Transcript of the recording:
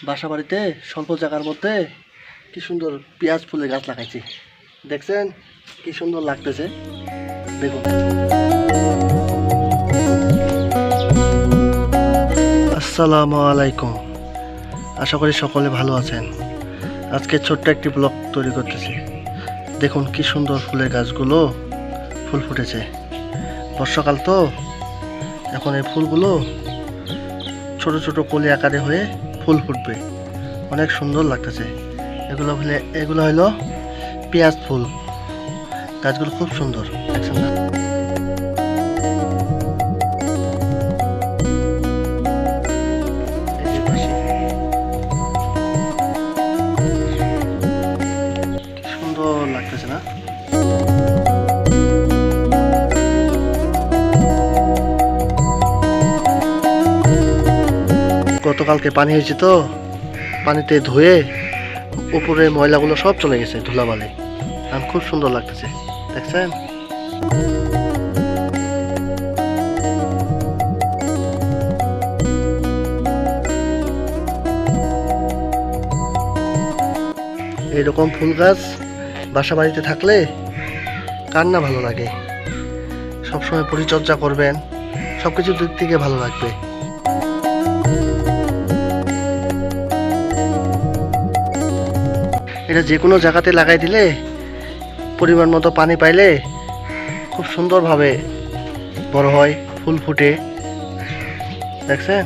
বাসা বাড়িতে স্বল্প জায়গার মধ্যে কি সুন্দর পেঁয়াজ ফুলের গাছ লাগাইছি। দেখছেন কি সুন্দর লাগতেছে, দেখুন। আসসালামু আলাইকুম, আশা করি সকলে ভালো আছেন। আজকে ছোট্ট একটি ব্লগ তৈরি করতেছি। দেখুন কি সুন্দর ফুলের গাছগুলো ফুল ফুটেছে। বর্ষাকাল তো, এখন এই ফুলগুলো ছোট ছোট কলি আকারে হয়ে ফুল ফুটবে, অনেক সুন্দর লাগতেছে। এগুলো হলো পেঁয়াজ ফুল। গাছগুলো খুব সুন্দর, দেখছেন না? সুন্দর লাগতেছে না? গতকালকে পানি হয়েছে তো, পানিতে ধুয়ে উপরে ময়লাগুলো সব চলে গেছে, ধুলাবালি। আর খুব সুন্দর লাগতেছে, দেখছেন? এইরকম ফুল গাছ বাসা বাড়িতে থাকলে কার না ভালো লাগে। সবসময় পরিচর্যা করবেন, সবকিছুর দিক থেকে ভালো লাগবে। এটা যে কোনো জায়গাতে লাগাই দিলে, পরিমাণ মতো পানি পাইলে খুব সুন্দরভাবে বড় হয়, ফুল ফুটে, দেখছেন?